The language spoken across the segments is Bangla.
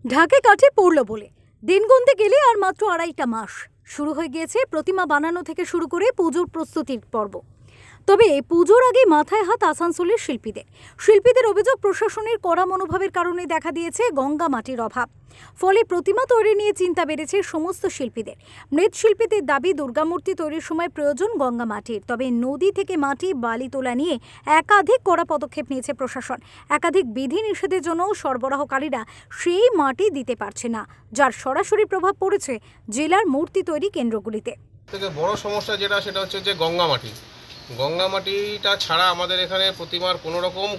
ঢাকে কাঠে পড়ল বলে দিন গুনতে গেলে আর মাত্র ২.৫টা মাস শুরু হয়ে গিয়েছে প্রতিমা বানানো থেকে শুরু করে পুজোর প্রস্তুতির পর্ব। তবে পুজোর আগে মাথায় হাত আসানসোলের শিল্পীদের অভিযোগ প্রশাসনের কড়া মনোভাবের কারণে দেখা দিয়েছে গঙ্গা মাটির অভাব। ফলে প্রতিমা তৈরি নিয়ে চিন্তা বেড়েছে সমস্ত শিল্পীদের। মৃৎশিল্পীদের দাবি দুর্গামূর্তি তৈরির সময় প্রয়োজন গঙ্গা মাটির, তবে নদী থেকে মাটি বালি তোলা নিয়ে একাধিক কড়া পদক্ষেপ নিয়েছে প্রশাসন। একাধিক বিধি নিষেধের জন্য সরবরাহকারীরা সেই মাটি দিতে পারছে না, যার সরাসরি প্রভাব পড়েছে জেলার মূর্তি তৈরি কেন্দ্রগুলিতে। থেকে বড় সমস্যা সেটা হচ্ছে যে গঙ্গা মাটিটা ছাড়া আমাদের এখানে প্রতিমার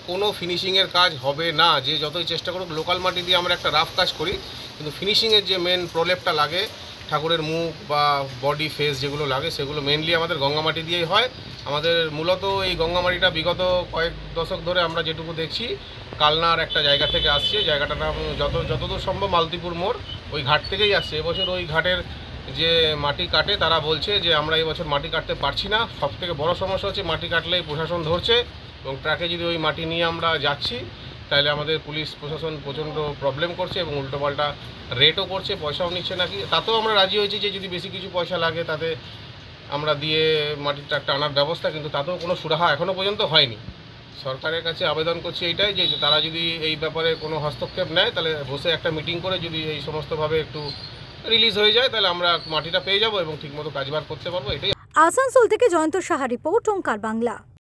কোনো ফিনিশিংয়ের কাজ হবে না। যে যতই চেষ্টা করুক, লোকাল মাটি দিয়ে আমরা একটা রাফ কাজ করি, কিন্তু ফিনিশিংয়ের যে মেন প্রলেপটা লাগে, ঠাকুরের মুখ বা বডি ফেস যেগুলো লাগে, সেগুলো মেনলি আমাদের গঙ্গা মাটি দিয়েই হয়। আমাদের মূলত এই গঙ্গা মাটিটা বিগত কয়েক দশক ধরে আমরা যেটুকু দেখছি, কালনার একটা জায়গা থেকে আসছে। জায়গাটার নাম যতদূর সম্ভব মালতীপুর মোড়, ওই ঘাট থেকেই আসছে। এবছর ওই ঘাটের যে মাটি কাটে তারা বলছে যে আমরা এবছর মাটি কাটতে পারছি না। সবথেকে বড় সমস্যা হচ্ছে মাটি কাটলেই প্রশাসন ধরছে, এবং ট্রাকে যদি ওই মাটি নিয়ে আমরা যাচ্ছি তাহলে আমাদের পুলিশ প্রশাসন প্রচণ্ড প্রবলেম করছে এবং উল্টোপাল্টা রেটও করছে, পয়সাও নিচ্ছে নাকি। তাতেও আমরা রাজি হয়েছি যে যদি বেশি কিছু পয়সা লাগে তাতে আমরা দিয়ে মাটির ট্রাকটা আনার ব্যবস্থা, কিন্তু তাতেও কোনো সুরাহা এখনও পর্যন্ত হয়নি। সরকারের কাছে আবেদন করছি এইটাই যে তারা যদি এই ব্যাপারে কোনো হস্তক্ষেপ নেয়, তাহলে বসে একটা মিটিং করে যদি এই সমস্তভাবে একটু রিলিজ হয়ে যায়, তাহলে আমরা মাটিটা পেয়ে যাব এবং ঠিকমতো কাজবাজ করতে পারবো। এটাই। আসানসোল থেকে জয়ন্ত সাহা রিপোর্ট, ওঙ্কার বাংলা।